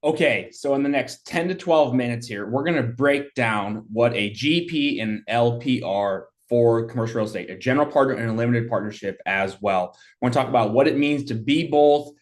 Okay, so in the next 10 to 12 minutes here, we're going to break down what a GP and LP are for commercial real estate, a general partner and a limited partnership as well. We're going to talk about what it means to be both,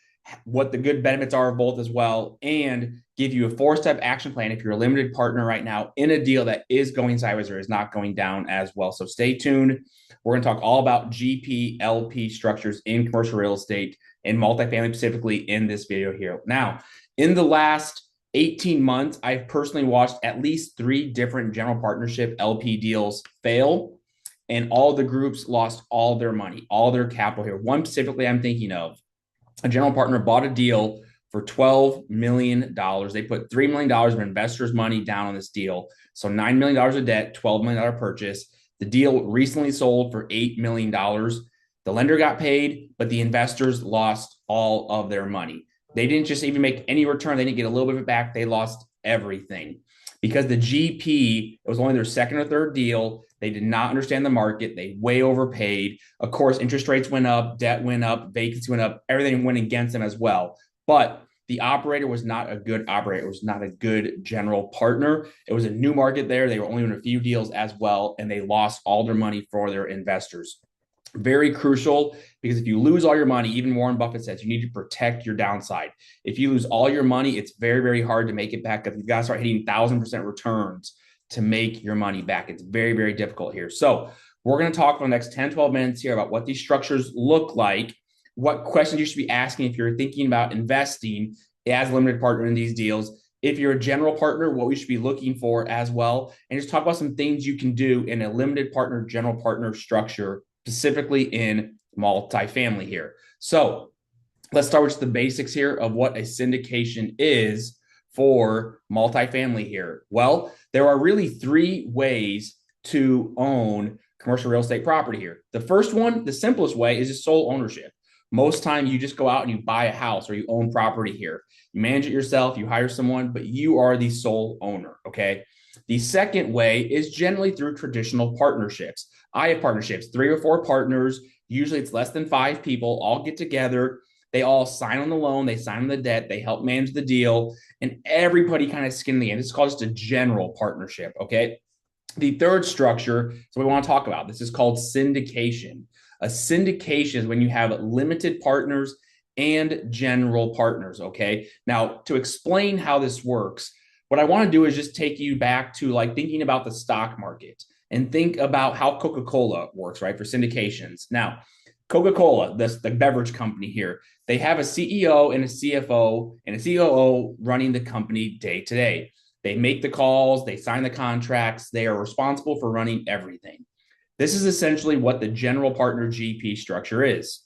what the good benefits are of both as well, and give you a four-step action plan if you're a limited partner right now in a deal that is going sideways or is not going down as well. So stay tuned. We're going to talk all about GP, LP structures in commercial real estate and multifamily specifically in this video here. Now, in the last 18 months, I've personally watched at least three different general partnership LP deals fail, and all the groups lost all their money, all their capital here. One specifically I'm thinking of, a general partner bought a deal for $12 million. They put $3 million of investors' money down on this deal. So $9 million of debt, $12 million purchase. The deal recently sold for $8 million. The lender got paid, but the investors lost all of their money. They didn't just even make any return. They didn't get a little bit of it back. They lost everything because the GP, it was only their second or third deal. They did not understand the market. They way overpaid. Of course, interest rates went up, debt went up, vacancy went up, everything went against them as well. But the operator was not a good operator. It was not a good general partner. It was a new market there. They were only in a few deals as well, and they lost all their money for their investors. Very crucial because if you lose all your money, even Warren Buffett says you need to protect your downside. If you lose all your money, it's very, very hard to make it back. If you've got to start hitting 1,000% returns to make your money back. It's very, very difficult here. So we're going to talk for the next 10, 12 minutes here about what these structures look like, what questions you should be asking if you're thinking about investing as a limited partner in these deals. If you're a general partner, what we should be looking for as well, and just talk about some things you can do in a limited partner, general partner structure, specifically in multifamily here. So let's start with the basics here of what a syndication is for multifamily here. Well, there are really three ways to own commercial real estate property here. The first one, the simplest way, is just sole ownership. Most time you just go out and you buy a house or you own property here. You manage it yourself, you hire someone, but you are the sole owner, okay? The second way is generally through traditional partnerships. I have partnerships, 3 or 4 partners. Usually it's less than 5 people, all get together. They all sign on the loan, they sign on the debt, they help manage the deal, and everybody kind of skin in the game. This is called just a general partnership, okay? The third structure, so we want to talk about, this is called syndication. A syndication is when you have limited partners and general partners, okay? Now, to explain how this works, what I want to do is just take you back to like thinking about the stock market and think about how Coca-Cola works, right, for syndications. Now, Coca-Cola, the beverage company here, they have a CEO and a CFO and a COO running the company day to day. They make the calls, they sign the contracts, they are responsible for running everything. This is essentially what the general partner GP structure is.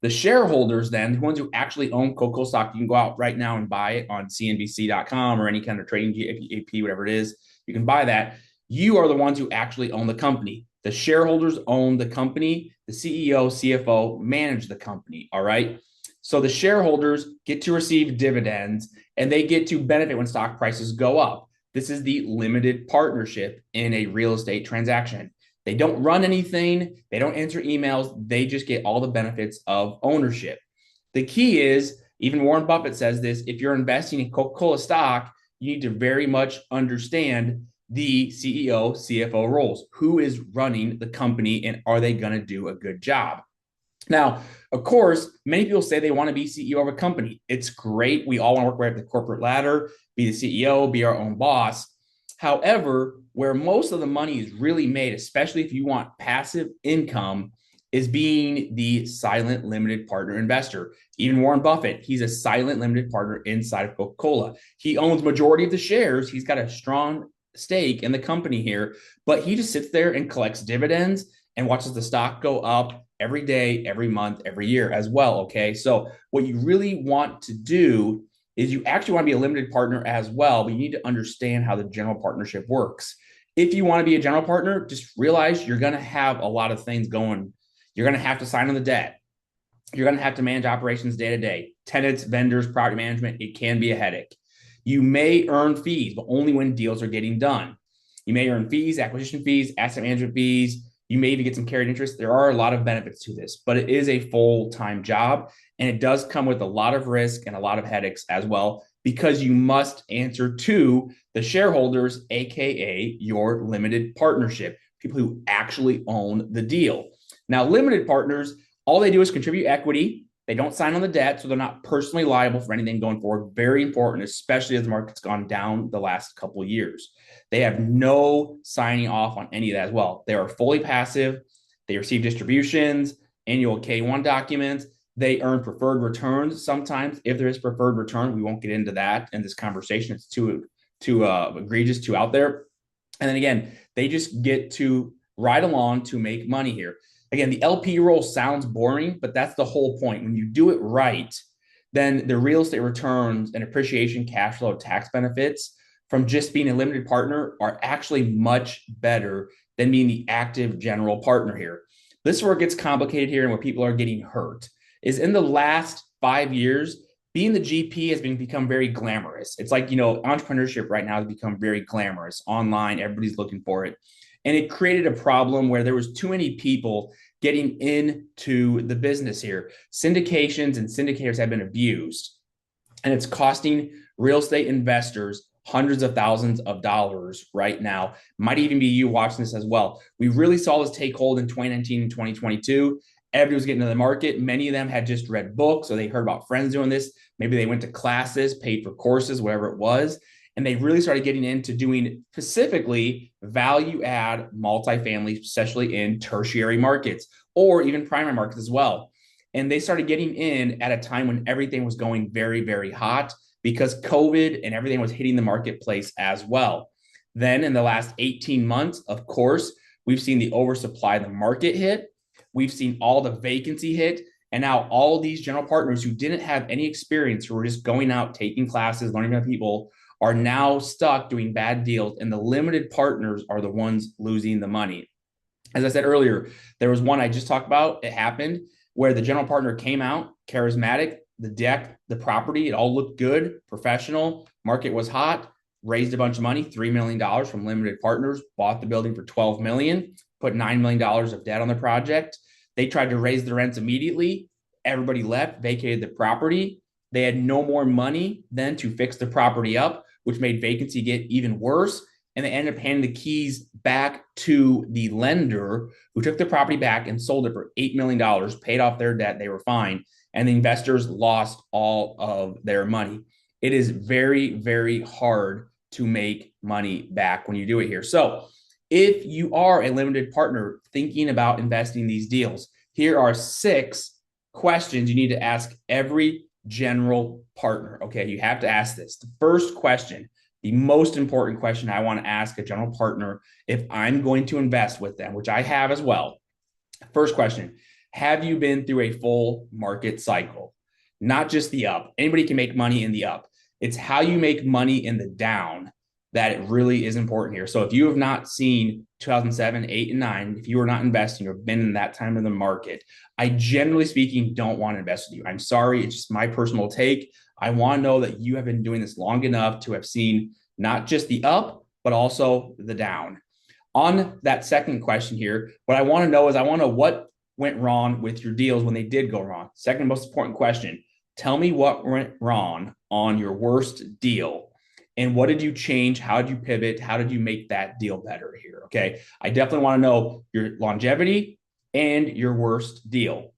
The shareholders, then, the ones who actually own Coca-Cola stock, you can go out right now and buy it on CNBC.com or any kind of trading GAP, whatever it is. You can buy that. You are the ones who actually own the company. The shareholders own the company. The CEO, CFO manage the company. All right. So the shareholders get to receive dividends and they get to benefit when stock prices go up. This is the limited partnership in a real estate transaction. They don't run anything. They don't answer emails. They just get all the benefits of ownership. The key is, even Warren Buffett says this, if you're investing in Coca-Cola stock, you need to very much understand the CEO, CFO roles. Who is running the company and are they going to do a good job? Now, of course, many people say they want to be CEO of a company. It's great. We all want to work right up the corporate ladder, be the CEO, be our own boss. However, where most of the money is really made, especially if you want passive income, is being the silent limited partner investor. Even Warren Buffett, he's a silent limited partner inside of Coca-Cola. He owns majority of the shares. He's got a strong stake in the company here, but he just sits there and collects dividends and watches the stock go up every day, every month, every year as well. Okay. So what you really want to do is you actually want to be a limited partner as well, but you need to understand how the general partnership works. If you want to be a general partner, just realize you're going to have a lot of things going. You're going to have to sign on the debt. You're going to have to manage operations day to day, tenants, vendors, property management. It can be a headache. You may earn fees, but only when deals are getting done. You may earn fees, acquisition fees, asset management fees. You may even get some carried interest. There are a lot of benefits to this, but it is a full-time job, and it does come with a lot of risk and a lot of headaches as well. because you must answer to the shareholders, AKA your limited partnership, people who actually own the deal. Now, limited partners, all they do is contribute equity. They don't sign on the debt, so they're not personally liable for anything going forward. Very important, especially as the market's gone down the last couple of years. They have no signing off on any of that as well. They are fully passive. They receive distributions, annual K1 documents. They earn preferred returns sometimes. If there is preferred return, we won't get into that in this conversation. It's too egregious, too out there. And then again, they just get to ride along to make money here. Again, the LP role sounds boring, but that's the whole point. When you do it right, then the real estate returns and appreciation, cash flow, tax benefits from just being a limited partner are actually much better than being the active general partner here. This is where it gets complicated here and where people are getting hurt. Is in the last 5 years, being the GP has become very glamorous. It's like, entrepreneurship right now has become very glamorous online. Everybody's looking for it. And it created a problem where there was too many people getting into the business here. Syndications and syndicators have been abused, and it's costing real estate investors hundreds of thousands of dollars right now. Might even be you watching this as well. We really saw this take hold in 2019 and 2022. Everybody was getting into the market. Many of them had just read books or they heard about friends doing this. Maybe they went to classes, paid for courses, whatever it was. And they really started getting into doing specifically value add multifamily, especially in tertiary markets or even primary markets as well. And they started getting in at a time when everything was going very, very hot because COVID and everything was hitting the marketplace as well. Then in the last 18 months, of course, we've seen the oversupply of the market hit. We've seen all the vacancy hit. And now all these general partners who didn't have any experience, who were just going out, taking classes, learning about people, are now stuck doing bad deals. And the limited partners are the ones losing the money. As I said earlier, there was one I just talked about. It happened where the general partner came out, charismatic, the deck, the property, it all looked good, professional, market was hot, raised a bunch of money, $3 million from limited partners, bought the building for $12 million, put $9 million of debt on the project. They tried to raise the rents immediately. Everybody left, vacated the property. They had no more money then to fix the property up, which made vacancy get even worse. And they ended up handing the keys back to the lender who took the property back and sold it for $8 million, paid off their debt. They were fine. And the investors lost all of their money. It is very, very hard to make money back when you do it here. So if you are a limited partner thinking about investing these deals, here are 6 questions you need to ask every general partner. Okay, you have to ask this. The first question, the most important question I want to ask a general partner if I'm going to invest with them, which I have as well. First question, have you been through a full market cycle? Not just the up. Anybody can make money in the up. It's how you make money in the down that it really is important here. So if you have not seen 2007, 8, and 9, if you are not investing or been in that time of the market, I generally speaking don't want to invest with you. I'm sorry. It's just my personal take. I want to know that you have been doing this long enough to have seen not just the up, but also the down. On that second question here, what I want to know is I want to know what went wrong with your deals when they did go wrong. Second most important question, tell me what went wrong on your worst deal. And what did you change? How did you pivot? How did you make that deal better here? Okay. I definitely want to know your longevity and your worst deal.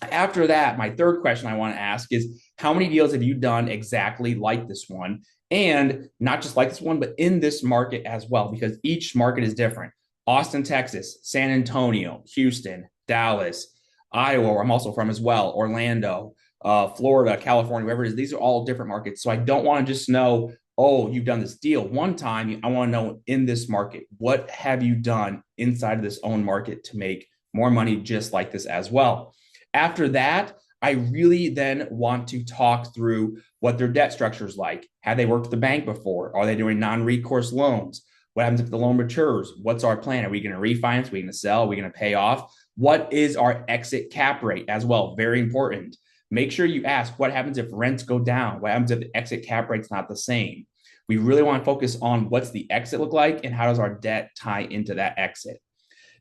After that, my third question I want to ask is how many deals have you done exactly like this one? And not just like this one, but in this market as well, because each market is different. Austin, Texas, San Antonio, Houston, Dallas, Iowa, where I'm also from as well, Orlando, Florida, California, wherever it is. These are all different markets. So I don't want to just know, oh, you've done this deal one time. I want to know in this market, what have you done inside of this own market to make more money just like this as well? After that, I really then want to talk through what their debt structure is like. Have they worked with the bank before? Are they doing non-recourse loans? What happens if the loan matures? What's our plan? Are we going to refinance? Are we going to sell? Are we going to pay off? What is our exit cap rate as well? Very important. Make sure you ask what happens if rents go down? What happens if the exit cap rate's not the same? We really want to focus on what's the exit look like and how does our debt tie into that exit.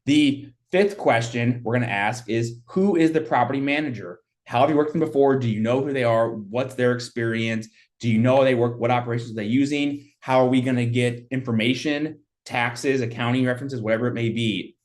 The fifth question we're going to ask is who is the property manager? How have you worked with them before? Do you know who they are? What's their experience? Do you know how they work? What operations are they using? How are we going to get information, taxes, accounting references, whatever it may be?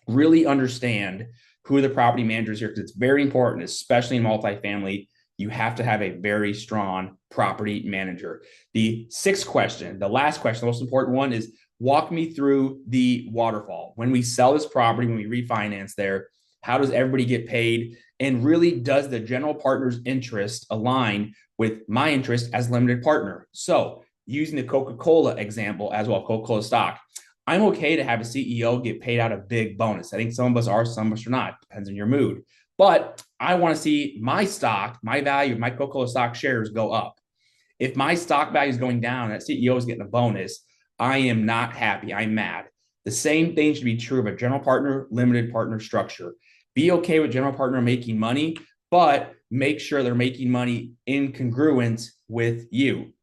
Really understand who the property manager is here, because it's very important, especially in multifamily. You have to have a very strong property manager. The sixth question, the last question, the most important one, is walk me through the waterfall. When we sell this property, when we refinance there, how does everybody get paid? And really, does the general partner's interest align with my interest as limited partner? So, using the Coca-Cola example as well, Coca-Cola stock, I'm okay to have a CEO get paid out a big bonus. I think some of us are, some of us are not. Depends on your mood. But I want to see my stock, my value, my Coca-Cola stock shares go up. If my stock value is going down and that CEO is getting a bonus, I am not happy. I'm mad. The same thing should be true of a general partner, limited partner structure. Be okay with general partner making money, but make sure they're making money in congruence with you.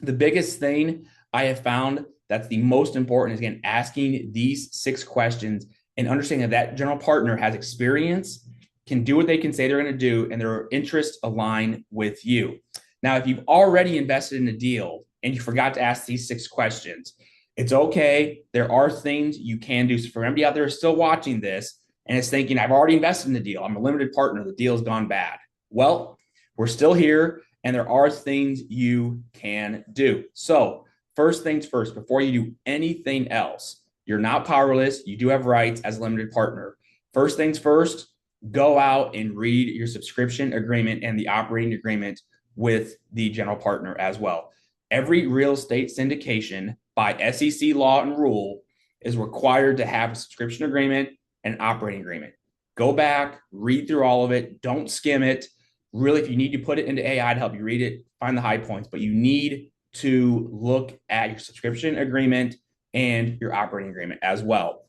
The biggest thing I have found that's the most important is, again, asking these 6 questions and understanding that that general partner has experience, can do what they can say they're going to do, and their interests align with you. Now, if you've already invested in a deal and you forgot to ask these 6 questions, it's okay. There are things you can do. So for everybody out there still watching this and is thinking, I've already invested in the deal, I'm a limited partner, the deal's gone bad. Well, we're still here, and there are things you can do. So first things first, before you do anything else, you're not powerless. You do have rights as a limited partner. First things first, go out and read your subscription agreement and the operating agreement with the general partner as well. Every real estate syndication by SEC law and rule is required to have a subscription agreement and operating agreement. Go back, read through all of it. Don't skim it. Really, if you need to put it into AI to help you read it, find the high points, but you need to look at your subscription agreement and your operating agreement as well.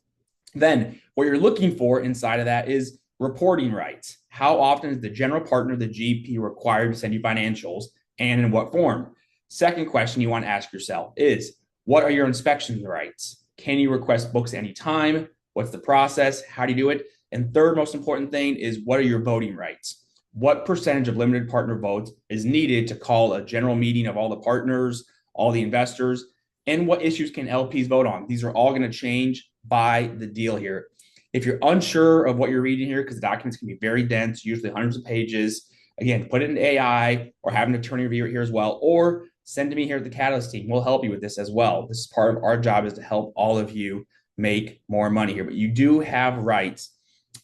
Then what you're looking for inside of that is reporting rights. How often is the general partner, the GP, required to send you financials, and in what form? Second question you want to ask yourself is, what are your inspection rights? Can you request books anytime? What's the process? How do you do it? And third most important thing is, what are your voting rights? What percentage of limited partner votes is needed to call a general meeting of all the partners, all the investors, and what issues can LPs vote on? These are all going to change by the deal here. If you're unsure of what you're reading here, because the documents can be very dense, usually hundreds of pages, again, put it in AI or have an attorney review it here as well, or send to me here at the Catalyst team. We'll help you with this as well. This is part of our job, is to help all of you make more money here. But you do have rights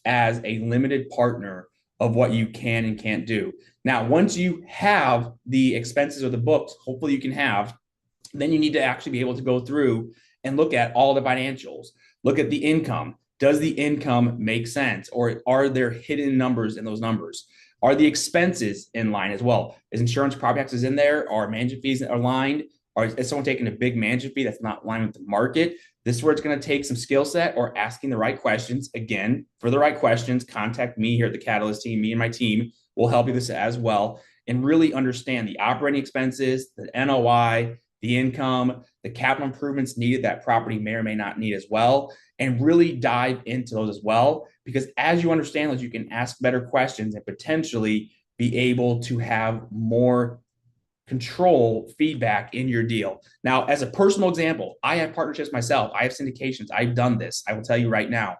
as a limited partner of what you can and can't do. Now, once you have the expenses or the books, hopefully you can have, then you need to actually be able to go through and look at all the financials, look at the income. Does the income make sense? Or are there hidden numbers in those numbers? Are the expenses in line as well? Is insurance, property taxes in there? Are management fees aligned? Or is someone taking a big management fee that's not aligned with the market? This is where it's going to take some skill set or asking the right questions. Again, for the right questions, contact me here at the Catalyst team. Me and my team will help you with this as well, and really understand the operating expenses, the NOI, the income, the capital improvements needed that property may or may not need as well, and really dive into those as well. Because as you understand those, you can ask better questions and potentially be able to have more control feedback in your deal. Now, as a personal example, I have partnerships myself. I have syndications. I've done this. I will tell you right now.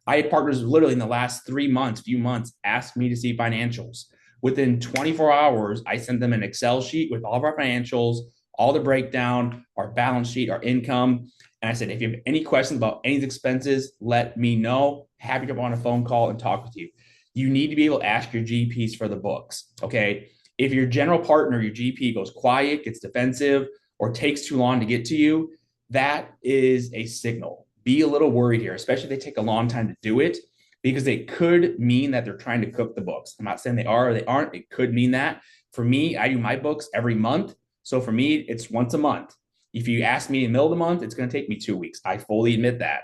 I had partners literally in the last 3 months, few months, ask me to see financials. Within 24 hours, I sent them an Excel sheet with all of our financials, all the breakdown, our balance sheet, our income. And I said, if you have any questions about any of the expenses, let me know. Happy to go on a phone call and talk with you. You need to be able to ask your GPs for the books, okay? If your general partner, your GP, goes quiet, gets defensive, or takes too long to get to you, that is a signal. Be a little worried here, especially if they take a long time to do it, because it could mean that they're trying to cook the books. I'm not saying they are or they aren't. It could mean that. For me, I do my books every month. So for me, it's once a month. If you ask me in the middle of the month, it's going to take me 2 weeks. I fully admit that.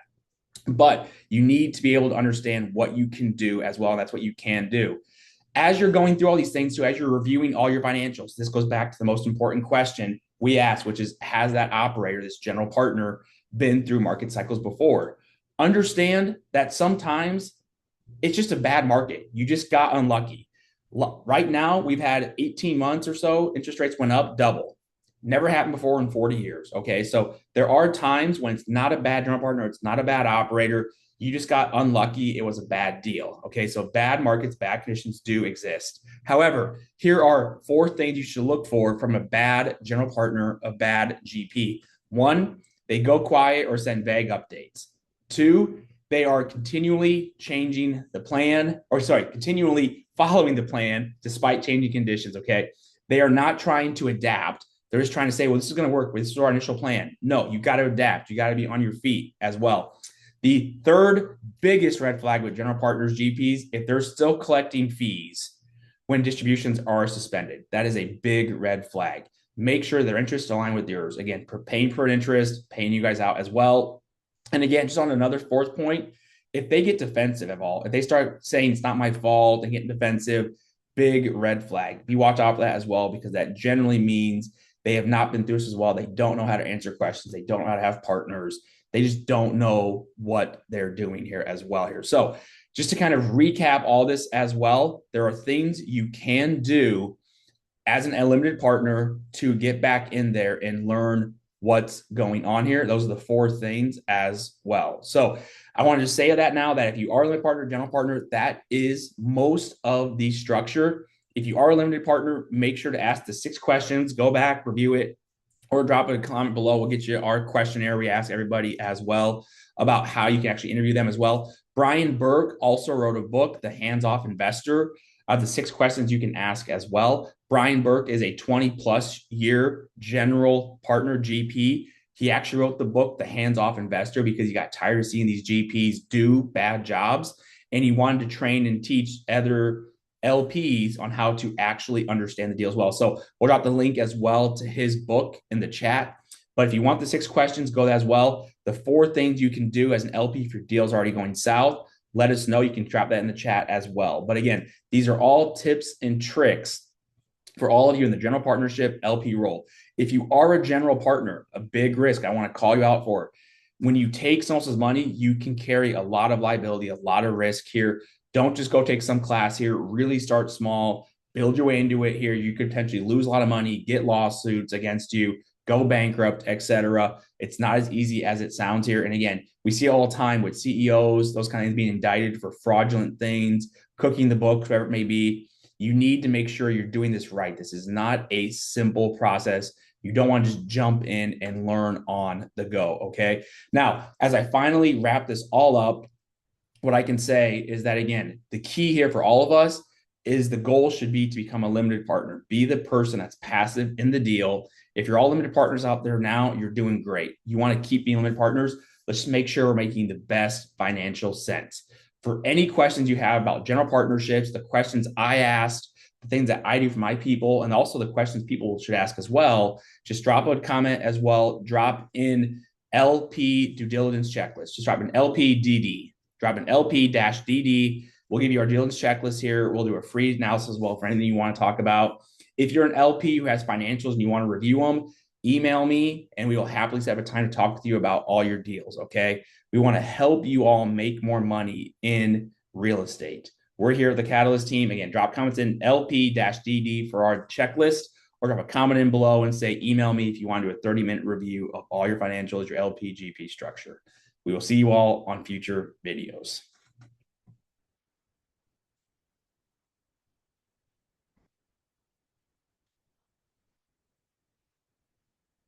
But you need to be able to understand what you can do as well. And that's what you can do. As you're going through all these things, so as you're reviewing all your financials, this goes back to the most important question we ask, which is, has that operator, this general partner, been through market cycles before? Understand that sometimes it's just a bad market. You just got unlucky. Right now, we've had 18 months or so, interest rates went up double. Never happened before in 40 years. Okay. So there are times when it's not a bad general partner, it's not a bad operator. You just got unlucky. It was a bad deal. Okay. So bad markets, bad conditions do exist. However, here are four things you should look for from a bad general partner, a bad GP. One, they go quiet or send vague updates. Two, they are continually changing the plan, or sorry, continually following the plan despite changing conditions. Okay. They are not trying to adapt. They're just trying to say, well, this is going to work. This is our initial plan. No, you got to adapt. You got to be on your feet as well. The third biggest red flag with general partners, GPs, if they're still collecting fees when distributions are suspended, that is a big red flag. Make sure their interests align with yours. Again, paying for an interest, paying you guys out as well. And again, just on another fourth point, if they get defensive at all, if they start saying it's not my fault and getting defensive, big red flag. Be watch out for that as well, because that generally means they have not been through this as well. They don't know how to answer questions. They don't know how to have partners. They just don't know what they're doing here as well here. So just to kind of recap all this as well, there are things you can do as an limited partner to get back in there and learn what's going on here. Those are the four things as well. So I wanted to say that now, that if you are a limited partner, general partner, that is most of the structure. If you are a limited partner, make sure to ask the 6 questions, go back, review it, or drop a comment below. We'll get you our questionnaire we ask everybody as well about how you can actually interview them as well. Brian Burke also wrote a book, The Hands-Off Investor, of the 6 questions you can ask as well. Brian Burke is a 20 plus year general partner GP. He actually wrote the book, The Hands-Off Investor, because he got tired of seeing these GPs do bad jobs. And he wanted to train and teach other LPs on how to actually understand the deal as well. So we'll drop the link as well to his book in the chat. But if you want the 6 questions, go there as well. The 4 things you can do as an LP if your deal is already going south, let us know. You can drop that in the chat as well. But again, these are all tips and tricks for all of you in the general partnership LP role. If you are a general partner, a big risk I want to call you out for. When you take someone else's money, you can carry a lot of liability, a lot of risk here. Don't just go take some class here. Really start small, build your way into it here. You could potentially lose a lot of money, get lawsuits against you, go bankrupt, etc. It's not as easy as it sounds here. And again, we see all the time with CEOs, those kind of things being indicted for fraudulent things, cooking the books, whatever it may be. You need to make sure you're doing this right. This is not a simple process. You don't want to just jump in and learn on the go. Okay. Now, as I finally wrap this all up, what I can say is that, again, the key here for all of us is the goal should be to become a limited partner. Be the person that's passive in the deal. If you're all limited partners out there now, you're doing great. You want to keep being limited partners. Let's just make sure we're making the best financial sense. For any questions you have about general partnerships, the questions I asked, the things that I do for my people, and also the questions people should ask as well, just drop a comment as well. Drop in LP due diligence checklist. Just drop an LPDD. Drop an LP-DD. We'll give you our diligence checklist here. We'll do a free analysis as well for anything you want to talk about. If you're an LP who has financials and you want to review them, email me and we will happily set up a time to talk with you about all your deals. Okay. We want to help you all make more money in real estate. We're here at the Catalyst team. Again, drop comments in LP-DD for our checklist, or drop a comment in below and say, email me if you want to do a 30-minute review of all your financials, your LP GP structure. We will see you all on future videos.